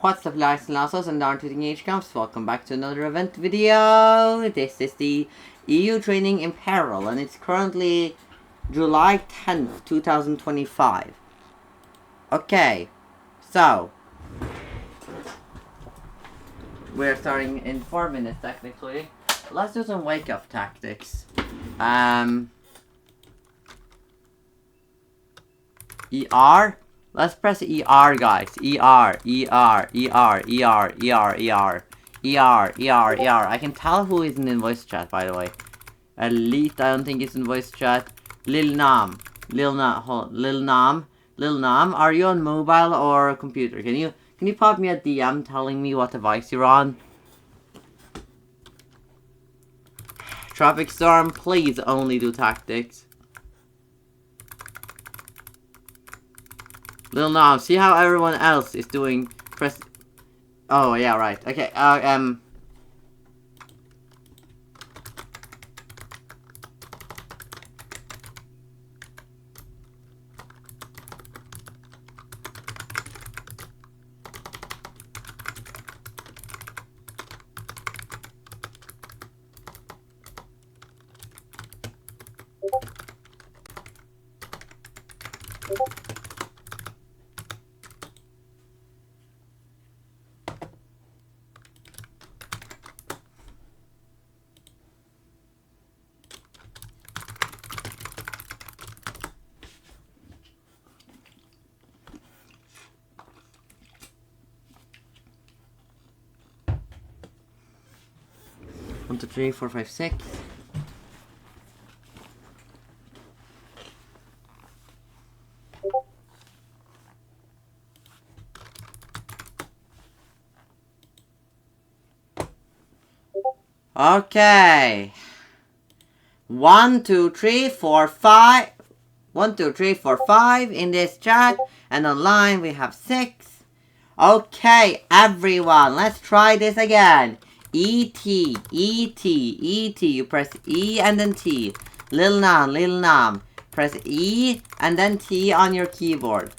What's up, lads and lasses and darn tooting age camps? Welcome back to another event video. This is the EU Training Imperil and it's currently July 10th, 2025. Okay, so we're starting in 4 minutes technically. Let's do some wake up tactics. ER? Let's press ER, guys. ER, ER, ER, ER, ER, ER. ER, ER, ER. I can tell who isn't in voice chat, by the way. Elite, I don't think it's in voice chat. Lil Nam. Lil Nam, are you on mobile or computer? Can you pop me a DM telling me what device you're on? Tropic Storm, please only do tactics. Lil Nam, see how everyone else is doing press. Oh yeah, right. Okay. One, two, three, four, five, six. Okay. 1, 2, 3, 4, 5. 1, 2, 3, 4, 5 in this chat, and online we have 6. Okay, everyone, let's try this again. E-T, E-T, E-T. You press E and then T. Lil Nam. Press E and then T on your keyboard.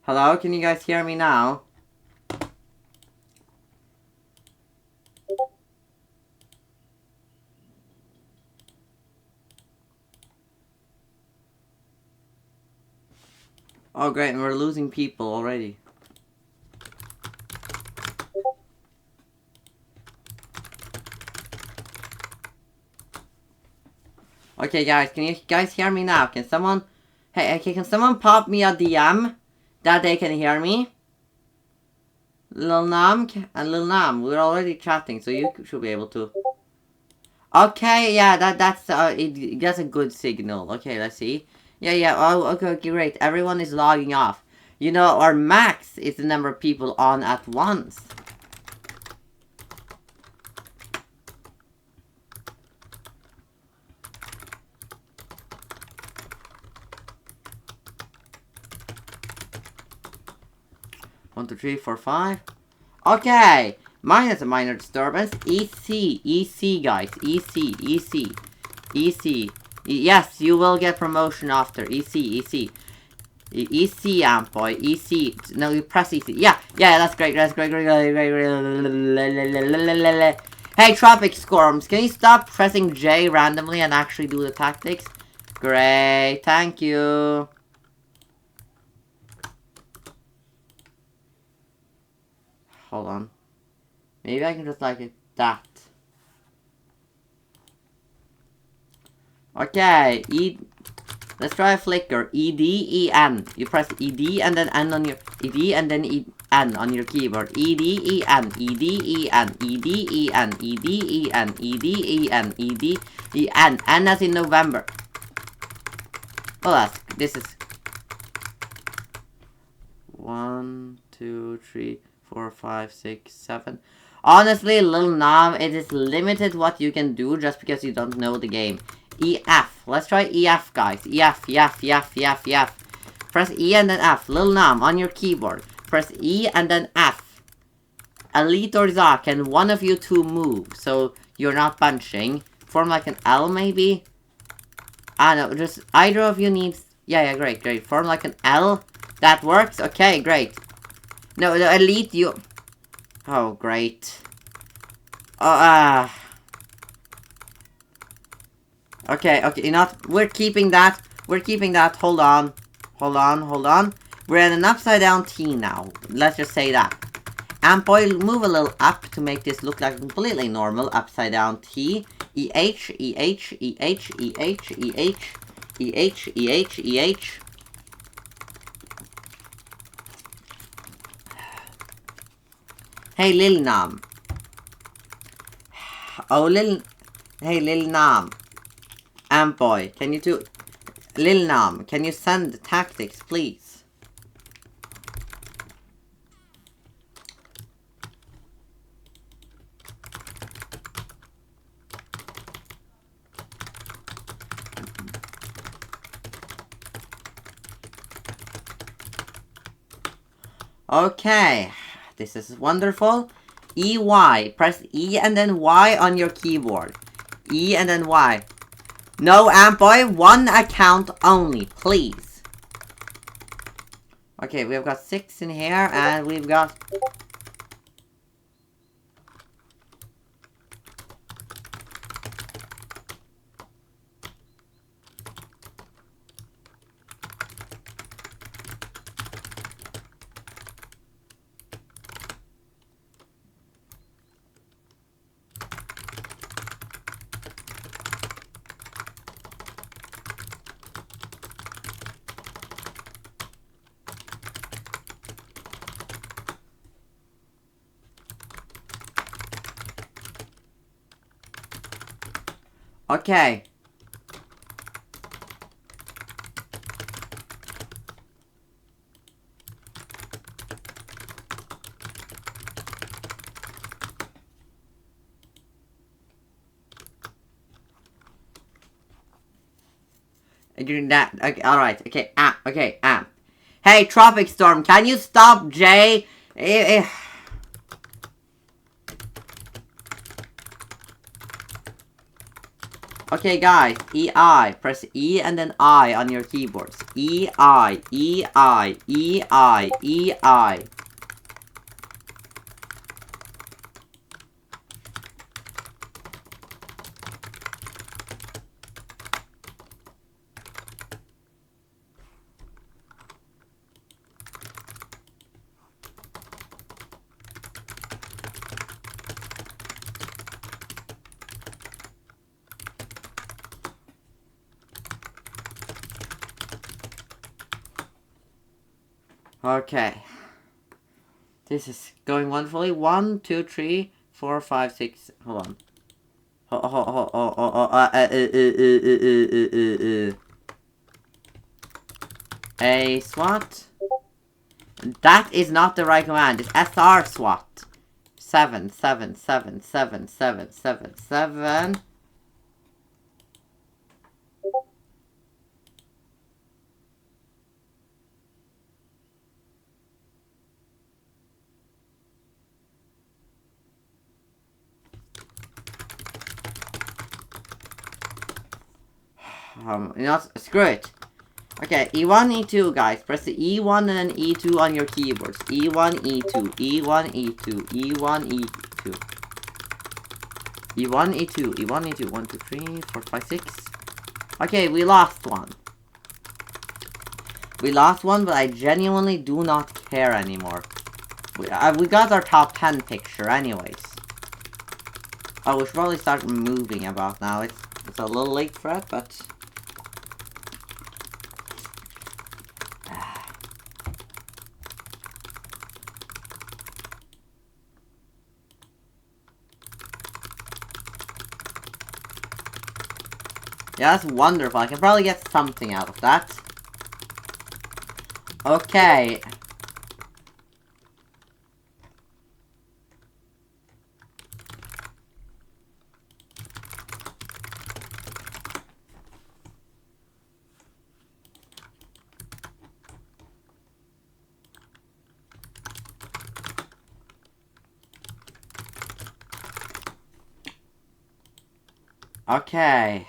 Hello, can you guys hear me now? Oh great, and we're losing people already. Okay, guys, can you guys hear me now? Can someone... Hey, okay, can someone pop me a DM that they can hear me? Lil Nam and Lil Nam, we're already chatting, so you should be able to. Okay, yeah, that's a good signal. Okay, let's see. Yeah. Oh, okay, great. Everyone is logging off. You know, our max is the number of people on at once. One, two, three, four, five. Okay, minus a minor disturbance. EC, guys. EC. Yes, you will get promotion after. EC. EC, boy. EC. No, you press EC. Yeah, that's great. Hey, Tropic Scorms, can you stop pressing J randomly and actually do the tactics? Great, thank you. Hold on. Maybe I can just like it that. Okay, let's try a flicker. ED, EN. You press ED and then N on your ED and then N on your keyboard. ED, EN, ED, EN, ED, EN, ED, EN, ED, EN, ED, EN. N as in November. Oh, this is 1, 2, 3, 4, 5, 6, 7. Honestly, Lil Nam, it is limited what you can do just because you don't know the game. EF. Let's try EF, guys. EF. Press E and then F. Lil Nam on your keyboard. Press E and then F. Elite or Za, can one of you two move so you're not bunching? Form like an L, maybe? Ah, no, just either of you needs... Yeah, great. Form like an L. That works? Okay, great. No, the elite, you... Oh, great. Okay, you know what? We're keeping that. Hold on. We're in an upside down T now. Let's just say that. And boy, move a little up to make this look like a completely normal upside down T. EH. Hey, Lil Nam. Hey, Lil Nam. Boy, can you do... Lil Nam, can you send the tactics, please? Okay, this is wonderful. EY, press E and then Y on your keyboard. E and then Y. No, boy, one account only, please. Okay, we've got 6 in here, and we've got... Okay. Doing that. Okay, alright. Okay, Hey, Tropic Storm, can you stop, Jay? Okay, guys, EI. Press E and then I on your keyboards. EI. Okay. This is going wonderfully. 1, 2, 3, 4, 5, 6. Hold on. A SWAT. That is not the right command. It's SR SWAT. 7, 7, 7, 7, 7, 7, 7. Screw it. Okay, E1, E2, guys. Press the E1 and then E2 on your keyboards. E1, E2, E1, E2, E1, E2. E1, E2, E1, E2. 1, 2, 3, 4, 5, 6. Okay, we lost one. We lost one, but I genuinely do not care anymore. We got our top 10 picture anyways. Oh, we should probably start moving about now. It's a little late for it, but... yeah, that's wonderful. I can probably get something out of that. Okay. Okay.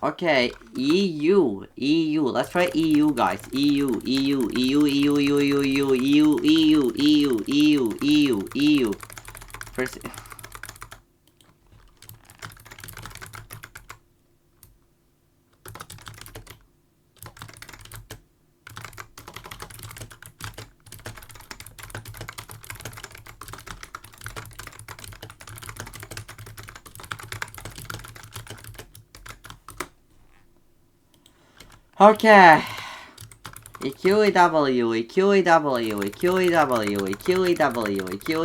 Okay, EU, EU. Let's try EU, guys. EU, EU, EU, EU, EU, EU, EU, EU, EU, EU, EU, EU. First. Okay. EQEW, EQEW, EQEW, EQEW, EQEW, EQEW, EQEW,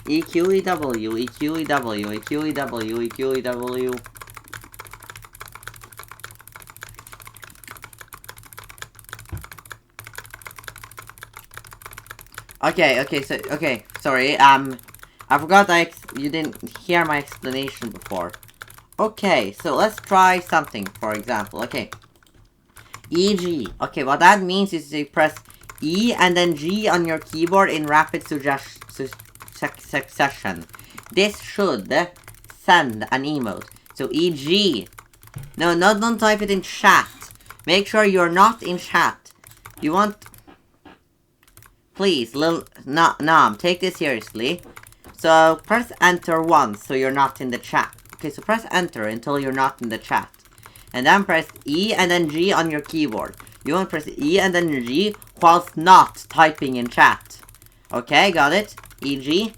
EQEW, EQEW, EQEW, EQEW. Okay, sorry, I forgot you didn't hear my explanation before. Okay, so let's try something, for example, okay. EG. Okay, what that means is you press E and then G on your keyboard in rapid succession. This should send an emote. So EG. No, don't type it in chat. Make sure you're not in chat. You want... Please, Nam, take this seriously. So press enter once so you're not in the chat. Okay, so press enter until you're not in the chat. And then press E and then G on your keyboard. You want to press E and then G whilst not typing in chat. Okay, got it? EG.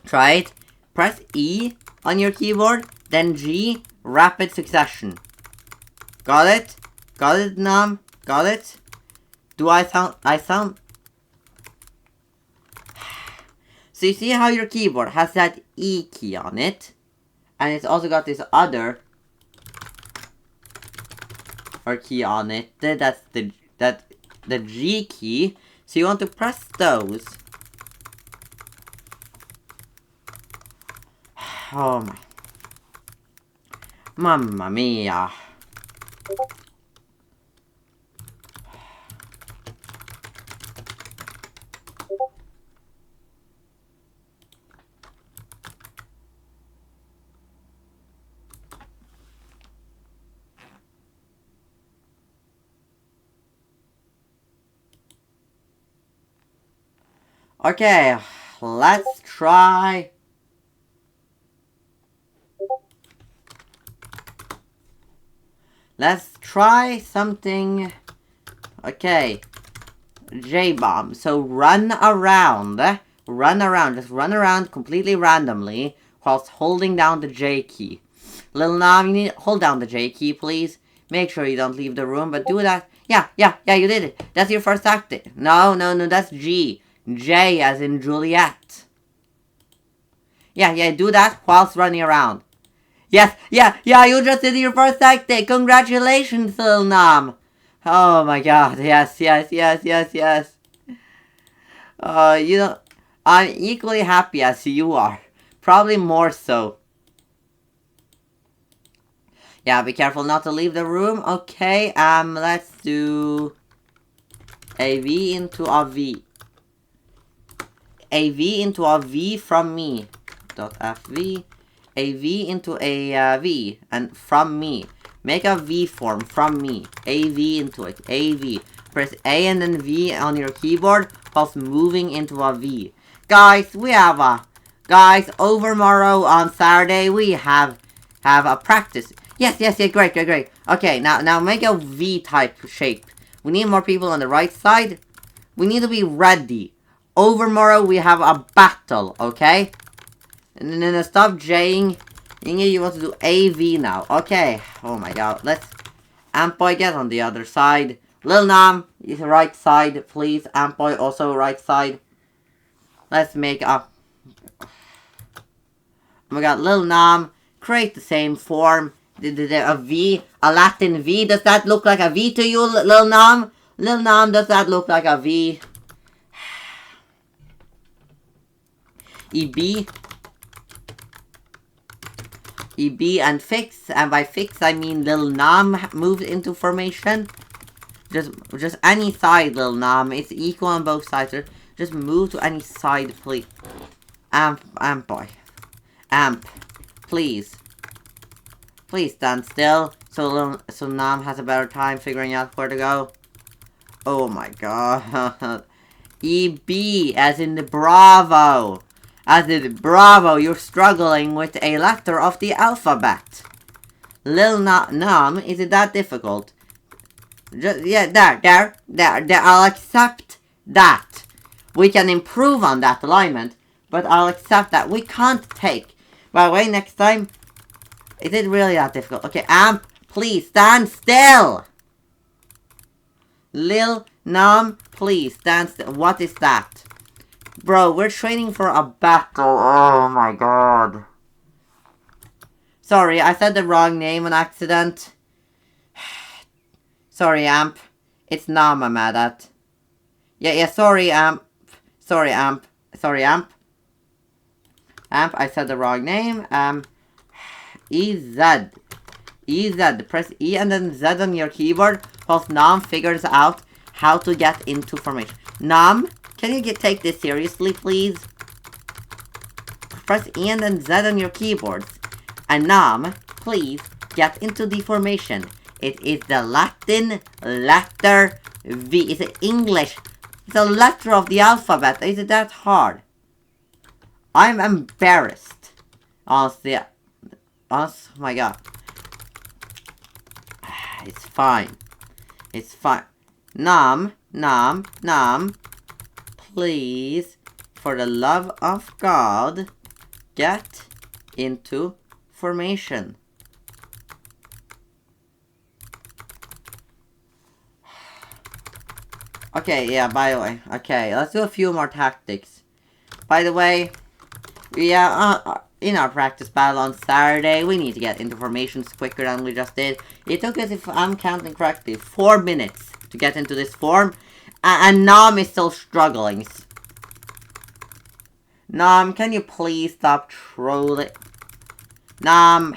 Try it. Press E on your keyboard, then G, rapid succession. Got it? Got it, Nam? Got it? Do I sound... So you see how your keyboard has that E key on it? And it's also got this other key on it. That's the G key. So you want to press those. Oh my. Mamma mia. Okay, let's try Let's try something. Okay. J-bomb. So run around. Just run around completely randomly whilst holding down the J key. Lil Nam, you need to hold down the J key, please. Make sure you don't leave the room, but do that. Yeah, you did it. That's your first tactic. No, that's G. J as in Juliet. Yeah, do that whilst running around. Yes, yeah, you just did your first tactic. Congratulations, Lil Nam. Oh my god, yes. You know, I'm equally happy as you are. Probably more so. Yeah, be careful not to leave the room. Okay, let's do a V into a V. A V into a V from me. Dot FV. A V into a V. And from me. Make a V form from me. A V into it. A V. Press A and then V on your keyboard whilst moving into a V. Guys, we have a... Guys, overmorrow on Saturday, we have a practice. Yes, great. Okay, now make a V-type shape. We need more people on the right side. We need to be ready. Overmorrow, we have a battle, okay? And then stop J-ing. You want to do AV now. Okay. Oh my god. Let's... Ampoy, get on the other side. Lil Nam is right side, please. Ampoy, also right side. Let's make a... Oh my god, Lil Nam, create the same form. A V, a Latin V. Does that look like a V to you, Lil Nam? Lil Nam, does that look like a V? EB. EB and fix. And by fix, I mean Lil Nam moves into formation. Just any side, Lil Nam. It's equal on both sides. Just move to any side, please. Amp boy. Amp, please. Please stand still, so Nam has a better time figuring out where to go. Oh my god. EB, as in the Bravo. As in Bravo, you're struggling with a letter of the alphabet. Lil Nam, is it that difficult? Just, yeah, there, I'll accept that. We can improve on that alignment, but I'll accept that. We can't take. By the way, next time... Is it really that difficult? Okay, Amp, please, stand still! Lil Nam, please, stand still. What is that? Bro, we're training for a battle. Oh my god. Sorry, I said the wrong name on accident. Sorry, Amp. It's Nam I'm mad at. Yeah, sorry, Amp. Sorry, Amp. Amp, I said the wrong name. EZ. Press E and then Z on your keyboard whilst Nam figures out how to get into formation. Nam, can you take this seriously, please? Press E and then Z on your keyboards. And Nam, please get into the formation. It is the Latin letter V. It's English. It's a letter of the alphabet. Is it that hard? I'm embarrassed. Honestly. Oh my god. It's fine. Nam. Please, for the love of God, get into formation. Okay, yeah, by the way. Okay, let's do a few more tactics. By the way, yeah, in our practice battle on Saturday, we need to get into formations quicker than we just did. It took us, if I'm counting correctly, 4 minutes to get into this form. And Nam is still struggling. Nam, can you please stop trolling? Nam,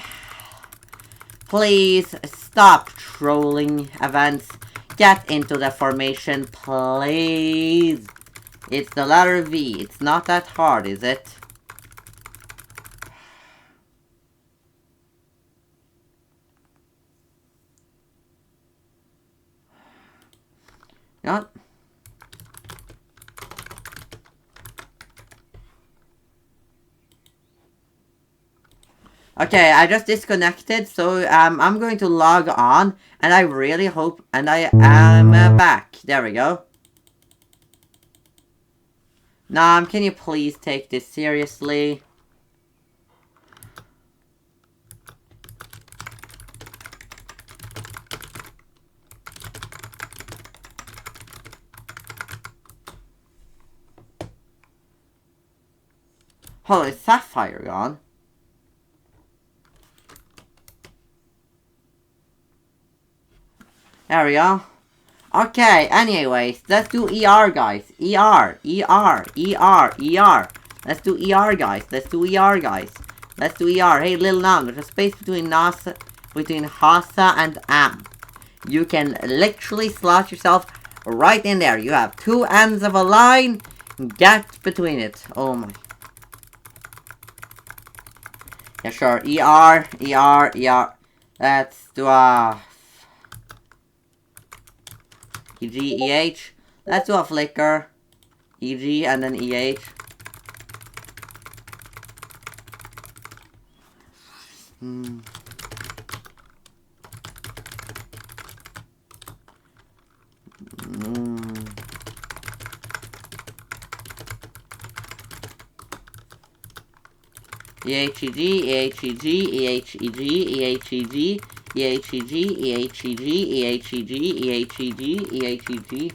please stop trolling events. Get into the formation, please. It's the letter V. It's not that hard, is it? Not. Okay, I just disconnected, so I'm going to log on, and I really hope, and I am back. There we go. Nam, can you please take this seriously? Oh, is Sapphire gone? There we go. Okay, anyways, let's do ER, guys. ER, ER, ER, ER. Let's do ER, guys. Let's do ER, guys. Let's do ER. Hey, little Nam, there's a space between Hasa and Am. You can literally slot yourself right in there. You have two ends of a line. Get between it. Oh my. Yeah, sure. ER, ER, ER. Let's do a EG, EH. Let's do a flicker. EG and then EH. EHEG, EHEG, EHEG, EHEG, EHEG, EHEG, EHEG, EHEG, EHEG.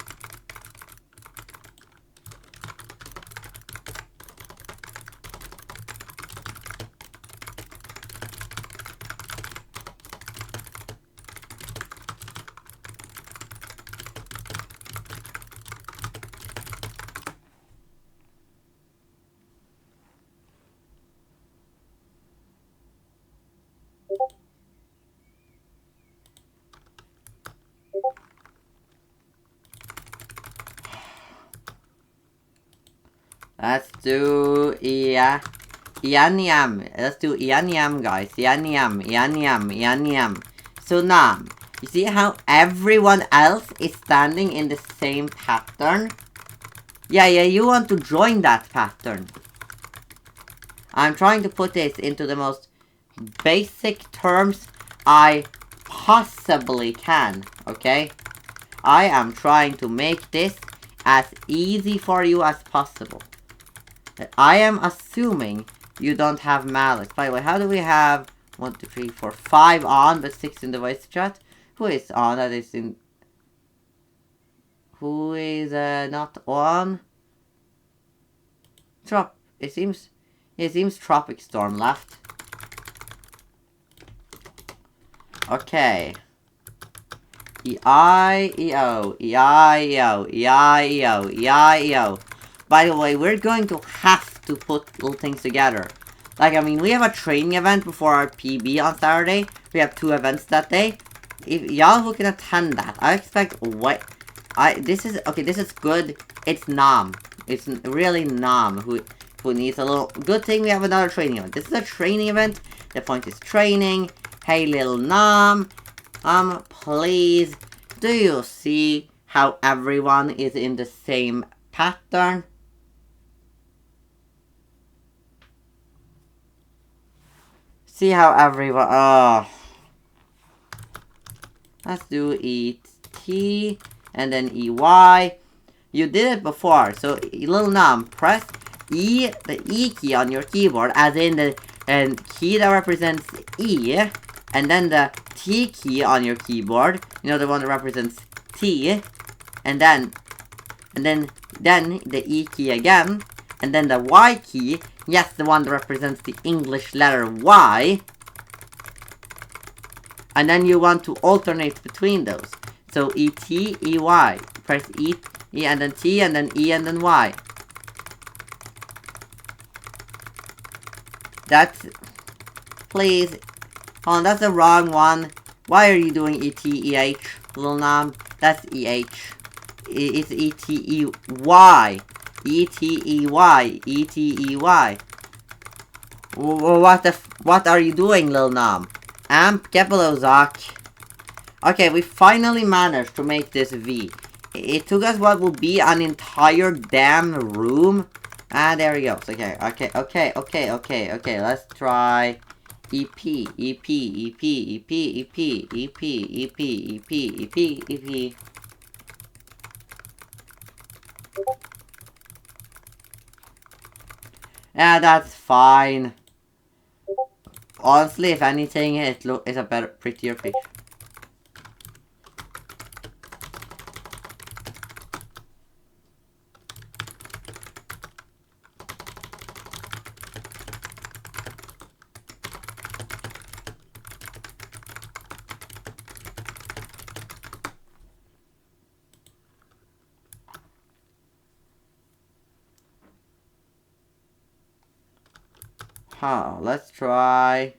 Let's do Ianiam. Let's do Ianiam, guys. Ianiam, Ianiam, Ianiam. So now, you see how everyone else is standing in the same pattern? Yeah, you want to join that pattern. I'm trying to put this into the most basic terms I possibly can, okay? I am trying to make this as easy for you as possible. I am assuming you don't have malice. By the way, how do we have 1, 2, 3, 4, 5 on, but 6 in the voice chat? Who is on? That is in. Who is not on? It seems Tropic Storm left. Okay. E-I-E-O, E-I-E-O, E-I-E-O, E-I-E-O. By the way, we're going to have to put little things together. Like, I mean, we have a training event before our PB on Saturday. We have 2 events that day. If y'all who can attend that, I expect this is good. It's Nam. It's really Nam who needs a little. Good thing we have another training event. This is a training event. The point is training. Hey, little Nam. Please, do you see how everyone is in the same pattern? See how everyone, let's do E-T, and then E-Y. You did it before, so little Nam, press E, the E key on your keyboard, as in the key that represents E, and then the T key on your keyboard, you know, the one that represents T, and then the E key again, and then the Y key, yes, the one that represents the English letter Y, and then you want to alternate between those. So E-T, E-Y, press E, and then T, and then E, and then Y. That's, please, hold on, that's the wrong one. Why are you doing E-T-E-H, little Nam? That's E-H. It's E-T-E-Y. E-T-E-Y. E-T-E-Y. What are you doing, Lil Nam? Amp, get below Zach. Okay, we finally managed to make this V. It took us what will be an entire damn room. Ah, there we go. Okay, let's try EP, EP, EP, EP, EP, EP, EP, EP, EP, EP. Yeah, that's fine. Honestly, if anything, it's a better, prettier picture. Huh, let's try.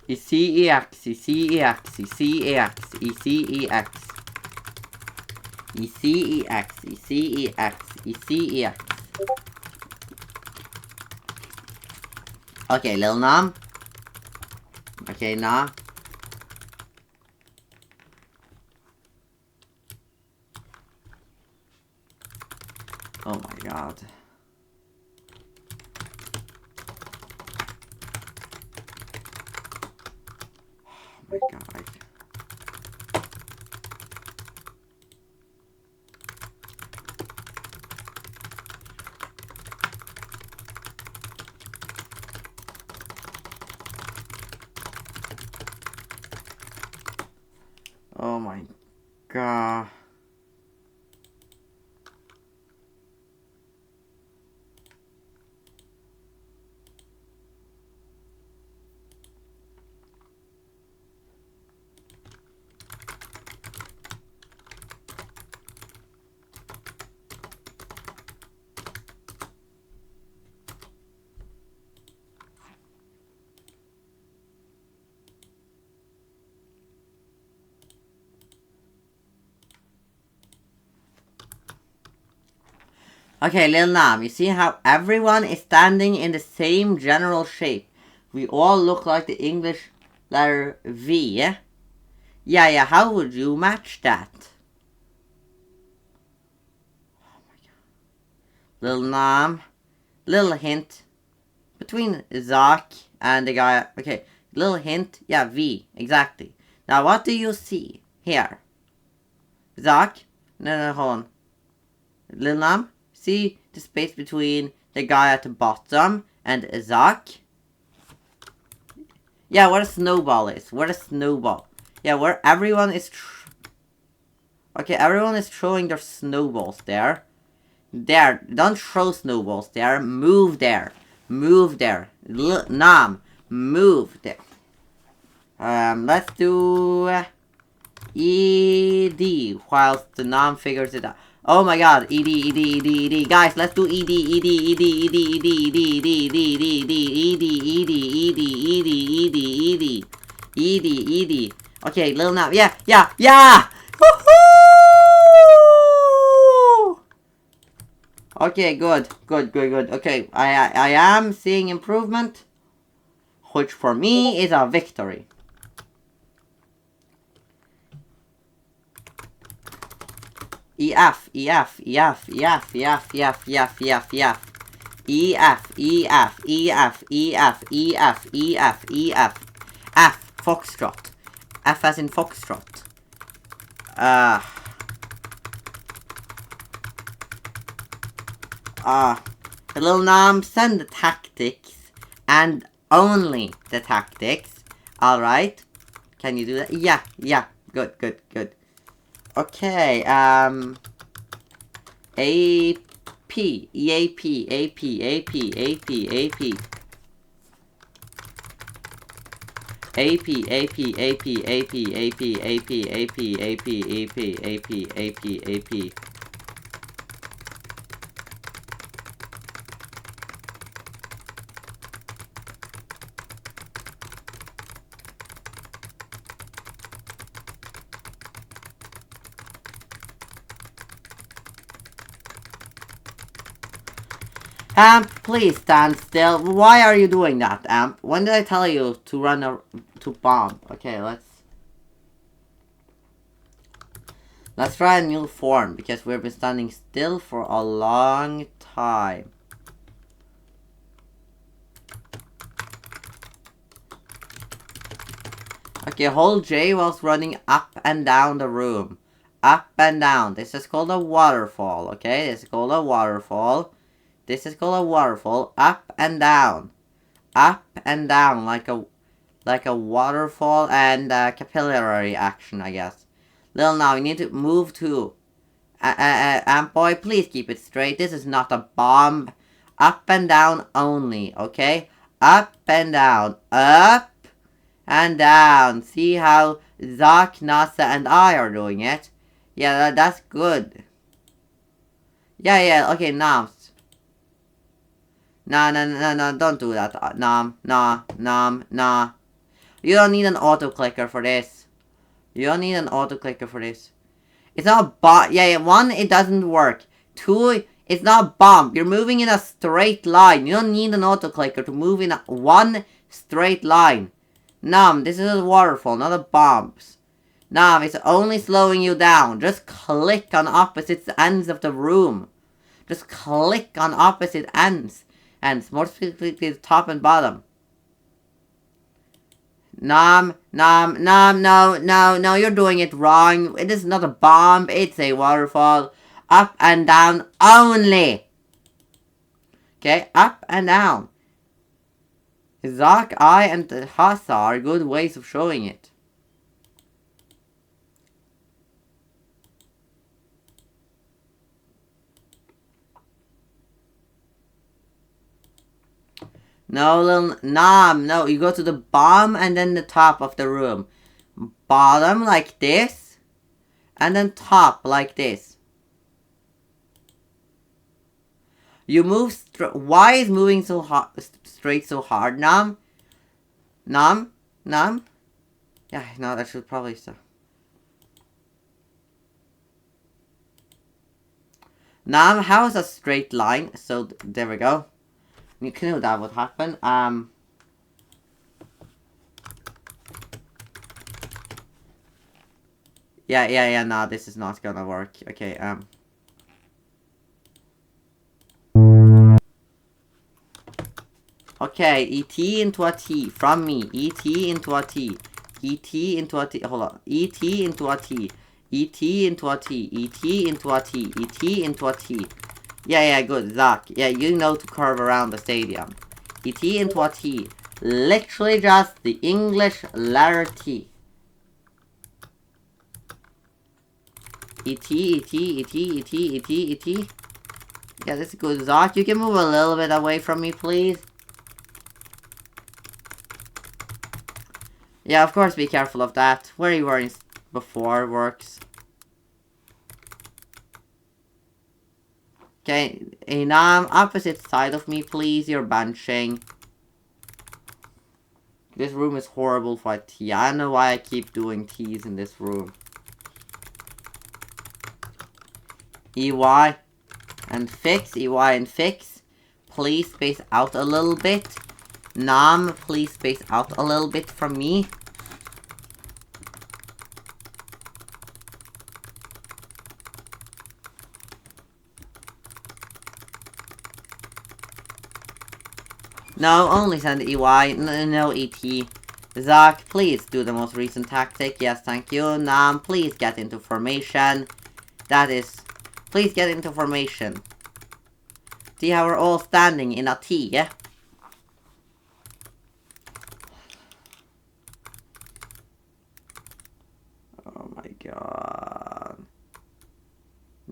ECEX, ECEX, ECEX, ECEX, ECEX, ECEX, ECEX. Okay, Lil Nam. Okay, nah. Oh my god. Oh my god. Oh my god. Okay, Lil Nam, you see how everyone is standing in the same general shape? We all look like the English letter V, yeah? Yeah, how would you match that? Oh my god. Lil Nam, little hint. Between Zach and the guy, okay, little hint, yeah, V, exactly. Now what do you see here? Zach? No, hold on. Lil Nam? See the space between the guy at the bottom and Zach? Yeah, where the snowball is. Where the snowball. Yeah, where everyone is... Okay, everyone is throwing their snowballs there. There, don't throw snowballs there. Move there. Move there. Nam, move there. Let's do... ED whilst the Nam figures it out. Oh my god, ED. Guys, let's do ED. Okay, Lil Nam. Yeah! Woohoo! Okay, good. Okay, I am seeing improvement, which for me is a victory. EF. F, Foxtrot. F as in Foxtrot. Lil Nam, send the tactics, and only the tactics. Alright. Can you do that? Yeah. Good. Okay, AP. Amp, please stand still. Why are you doing that, Amp? When did I tell you to run to bomb? Okay, let's Let's try a new form, because we've been standing still for a long time. Okay, hold J whilst running up and down the room. Up and down. This is called a waterfall, okay? This is called a waterfall. This is called a waterfall. Up and down. Up and down, like a waterfall and capillary action, I guess. Lil, now you need to move to. Boy, please keep it straight. This is not a bomb. Up and down only, okay? Up and down. Up and down. See how Zach, Nasa, and I are doing it? Yeah, that's good. Yeah, okay, now. No, don't do that. Nah. You don't need an auto-clicker for this. You don't need an auto-clicker for this. It's not a bomb. Yeah, one, it doesn't work. Two, it's not a bomb. You're moving in a straight line. You don't need an auto-clicker to move in one straight line. This is a waterfall, not a bomb. It's only slowing you down. Just click on opposite ends of the room. Just click on opposite ends. And more specifically, top and bottom. No, you're doing it wrong. It is not a bomb, it's a waterfall. Up and down only. Okay, up and down. Zach, I, and Hasa are good ways of showing it. No, you go to the bottom and then the top of the room. Bottom like this, and then top like this. You move why is moving so straight so hard, Nam? Yeah, no, that should probably stop. How is a straight line? So, there we go. You knew that would happen. Yeah, no, this is not gonna work. Okay, Okay, ET into a T. From me. ET into a T. ET into a T. Hold on. ET into a T. ET into a T. ET into a T. ET into a T. Yeah, good, Zach. Yeah, you know to curve around the stadium. ET into a T. Literally just the English letter T. ET. Yeah, that's good, Zach. You can move a little bit away from me, please. Yeah, of course, be careful of that. Where you were before works. Okay, Inam, opposite side of me, please. You're benching. This room is horrible for a T. I don't know why I keep doing T's in this room. EY and fix. Please space out a little bit. Nam, please space out a little bit from me. No, only send EY, no ET. Zach, please do the most recent tactic. Yes, thank you. Nam, please get into formation. Please get into formation. See how we're all standing in a T, yeah? Oh my god.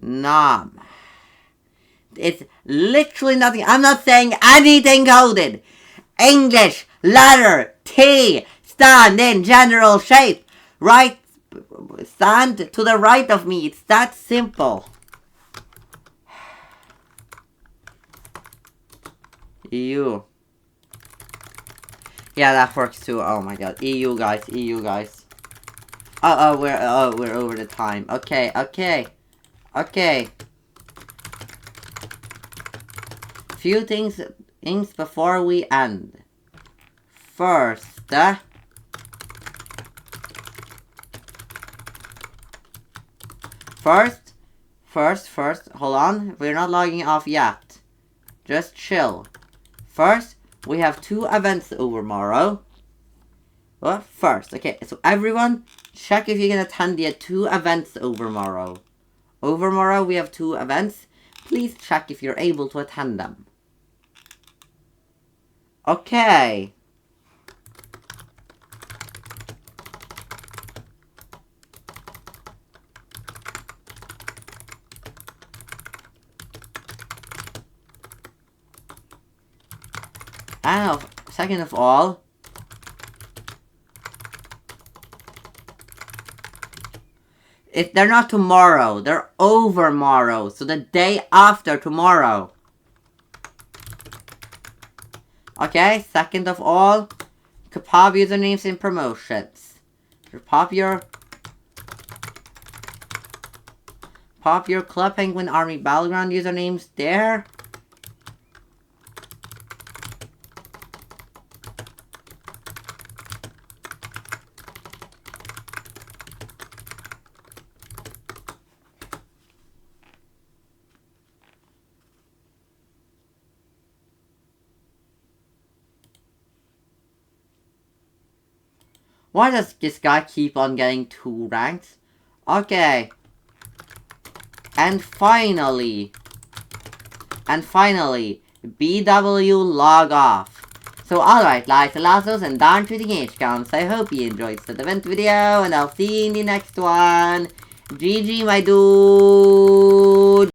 Nam. It's literally nothing. I'm not saying anything coded. English, letter, T, stand in general shape. Right, stand to the right of me. It's that simple. EU. Yeah, that works too. Oh my god. EU guys. We're over the time. Okay. Few things before we end. First, First, hold on. We're not logging off yet. Just chill. First, we have 2 events tomorrow. What? First, okay, so everyone, check if you can attend the 2 events tomorrow. Tomorrow we have 2 events. Please check if you're able to attend them. Okay. And second of all, if they're not tomorrow, they're overmorrow, so the day after tomorrow. Okay, second of all, pop usernames in promotions. Pop your Club Penguin Army Battleground usernames there. Why does this guy keep on getting 2 ranks? Okay. And finally, BW log off. So alright, like the lassos and down to the H-coms. I hope you enjoyed the event video, and I'll see you in the next one. GG, my dude.